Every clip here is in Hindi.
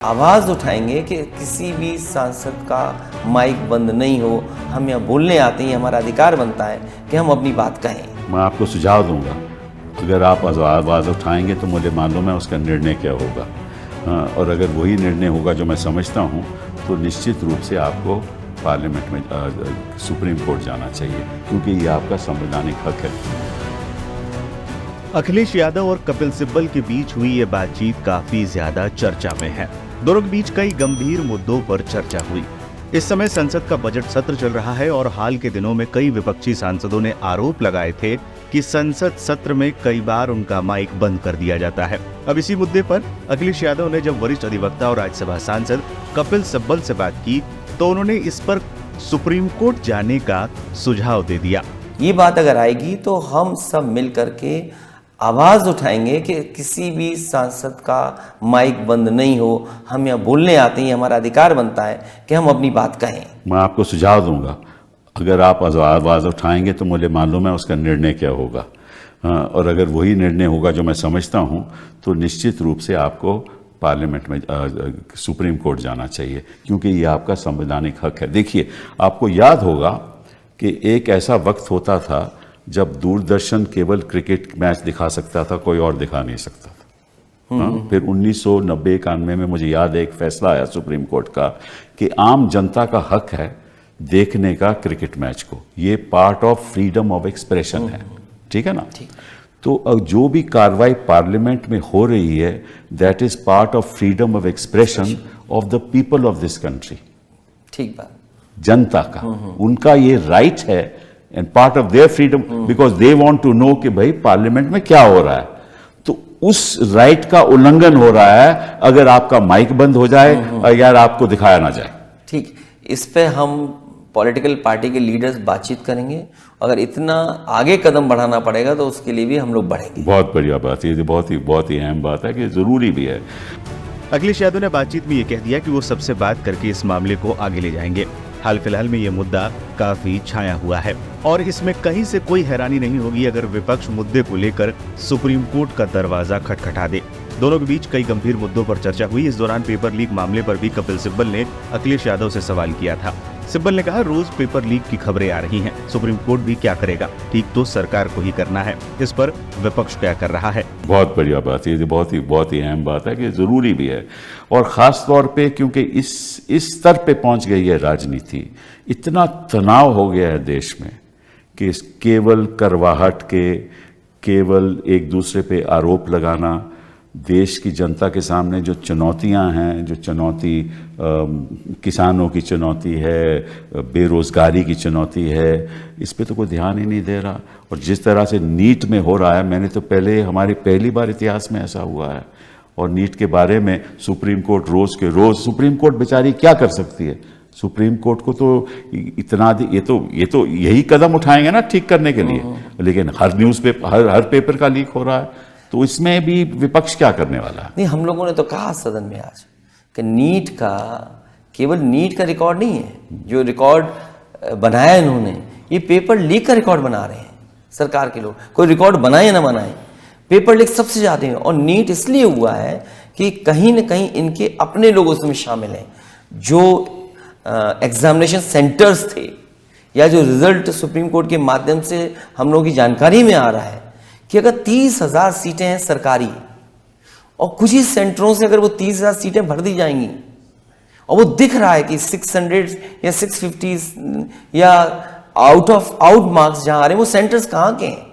आवाज उठाएंगे कि किसी भी सांसद का माइक बंद नहीं हो। हम यहाँ बोलने आते हैं, हमारा अधिकार बनता है कि हम अपनी बात कहें। मैं आपको सुझाव दूंगा, अगर आप आवाज़ उठाएंगे तो मुझे मालूम है उसका निर्णय क्या होगा। और अगर वही निर्णय होगा जो मैं समझता हूँ, तो निश्चित रूप से आपको पार्लियामेंट में सुप्रीम कोर्ट जाना चाहिए, क्योंकि ये आपका संवैधानिक हक है। अखिलेश यादव और कपिल सिब्बल के बीच हुई ये बातचीत काफी ज्यादा चर्चा में है। दोनों के बीच कई गंभीर मुद्दों पर चर्चा हुई। इस समय संसद का बजट सत्र चल रहा है और हाल के दिनों में कई विपक्षी सांसदों ने आरोप लगाए थे कि संसद सत्र में कई बार उनका माइक बंद कर दिया जाता है। अब इसी मुद्दे पर अखिलेश यादव ने जब वरिष्ठ अधिवक्ता और राज्यसभा सांसद कपिल सिब्बल से बात की, तो उन्होंने इस पर सुप्रीम कोर्ट जाने का सुझाव दे दिया। ये बात अगर आएगी तो हम सब मिल करके आवाज उठाएंगे कि किसी भी सांसद का माइक बंद नहीं हो। हम यहाँ बोलने आते हैं, हमारा अधिकार बनता है कि हम अपनी बात कहें। मैं आपको सुझाव दूंगा, अगर आप आवाज़ उठाएंगे तो मुझे मालूम है उसका निर्णय क्या होगा। और अगर वही निर्णय होगा जो मैं समझता हूँ, तो निश्चित रूप से आपको पार्लियामेंट में सुप्रीम कोर्ट जाना चाहिए, क्योंकि ये आपका संवैधानिक हक है। देखिए, आपको याद होगा कि एक ऐसा वक्त होता था जब दूरदर्शन केवल क्रिकेट मैच दिखा सकता था, कोई और दिखा नहीं सकता था। फिर 1990-91 में मुझे याद है एक फैसला आया सुप्रीम कोर्ट का कि आम जनता का हक है देखने का क्रिकेट मैच को। ये part of freedom of expression है, ठीक है ना। तो जो भी कार्रवाई पार्लियामेंट में हो रही है, that is part of freedom of expression of the people of this country. ठीक बात, जनता का, उनका ये राइट है and part of their freedom, because they want to know कि भाई पार्लियामेंट में क्या हो रहा है। तो उस राइट का उल्लंघन हो रहा है अगर आपका माइक बंद हो जाए और यार आपको दिखाया ना जाए। ठीक, इस पे हम पॉलिटिकल पार्टी के लीडर्स बातचीत करेंगे। अगर इतना आगे कदम बढ़ाना पड़ेगा तो उसके लिए भी हम लोग बढ़ेंगे। बहुत बढ़िया बात है, ये बहुत ही अहम बात है कि जरूरी भी है। अखिलेश यादव ने बातचीत में ये कह दिया कि वो सबसे बात करके इस मामले को आगे ले जाएंगे। हाल फिलहाल में ये मुद्दा काफी छाया हुआ है और इसमें कहीं से कोई हैरानी नहीं होगी अगर विपक्ष मुद्दे को लेकर सुप्रीम कोर्ट का दरवाजा खटखटा दे। दोनों के बीच कई गंभीर मुद्दों पर चर्चा हुई। इस दौरान पेपर लीक मामले पर भी कपिल सिब्बल ने अखिलेश यादव से सवाल किया था। सिब्बल ने कहा, रोज पेपर लीक की खबरें आ रही हैं, सुप्रीम कोर्ट भी क्या करेगा, ठीक तो सरकार को ही करना है। इस पर विपक्ष क्या कर रहा है। बहुत बढ़िया बात है, ये बहुत ही अहम बात है कि जरूरी भी है। और खास तौर पे क्योंकि इस स्तर पे पहुंच गई है राजनीति, इतना तनाव हो गया है देश में कि केवल करवाहट के, केवल एक दूसरे पे आरोप लगाना, देश की जनता के सामने जो चुनौतियां हैं, जो चुनौती किसानों की चुनौती है, बेरोजगारी की चुनौती है, इस पे तो कोई ध्यान ही नहीं दे रहा। और जिस तरह से नीट में हो रहा है, मैंने तो हमारी पहली बार इतिहास में ऐसा हुआ है। और नीट के बारे में सुप्रीम कोर्ट रोज के रोज, सुप्रीम कोर्ट बेचारी क्या कर सकती है। सुप्रीम कोर्ट को तो इतना ये तो यही कदम उठाएंगे ना ठीक करने के लिए, लेकिन हर न्यूज़ पे हर पेपर का लीक हो रहा है। तो इसमें भी विपक्ष क्या करने वाला है। नहीं, हम लोगों ने तो कहा सदन में आज कि नीट का केवल नीट का रिकॉर्ड नहीं है जो रिकॉर्ड बनाया इन्होंने, ये पेपर लीक का रिकॉर्ड बना रहे हैं सरकार के लोग। कोई रिकॉर्ड बनाए या ना बनाए, पेपर लीक सबसे ज्यादा है। और नीट इसलिए हुआ है कि कहीं ना कहीं इनके अपने लोग उसमें शामिल हैं। जो एग्जामिनेशन सेंटर्स थे या जो रिजल्ट सुप्रीम कोर्ट के माध्यम से हम लोगों की जानकारी में आ रहा है कि अगर 30,000 सीटें हैं सरकारी और कुछ ही सेंटरों से अगर वो 30,000 सीटें भर दी जाएंगी और वो दिख रहा है कि 600 या 650 या आउट मार्क्स जहां आ रहे हैं, वो सेंटर्स कहां के हैं।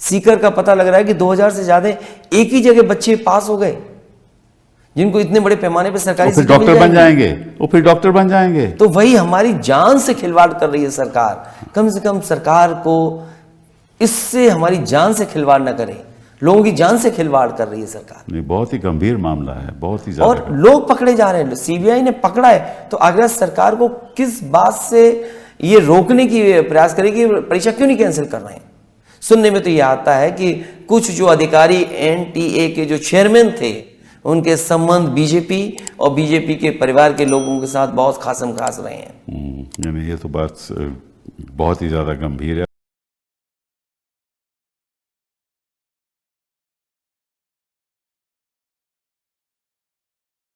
सीकर का पता लग रहा है कि 2000 से ज्यादा एक ही जगह बच्चे पास हो गए, जिनको इतने बड़े पैमाने पर सरकारी फिर डॉक्टर बन जाएंगे, वो फिर डॉक्टर बन जाएंगे। तो वही हमारी जान से खिलवाड़ कर रही है सरकार। कम से कम सरकार को इससे हमारी जान से खिलवाड़ न करे, लोगों की जान से खिलवाड़ कर रही है सरकार। नहीं, बहुत ही गंभीर मामला है, बहुत ही ज्यादा। और लोग पकड़े जा रहे हैं, सीबीआई ने पकड़ा है। तो अगर सरकार को किस बात से ये रोकने की प्रयास करेगी, परीक्षा क्यों नहीं कैंसिल कर रहे हैं। सुनने में तो ये आता है कि कुछ जो अधिकारी एनटीए के जो चेयरमैन थे, उनके संबंध बीजेपी और बीजेपी के परिवार के लोगों के साथ बहुत खासम खास रहे हैं। ये तो बात बहुत ही ज्यादा गंभीर है।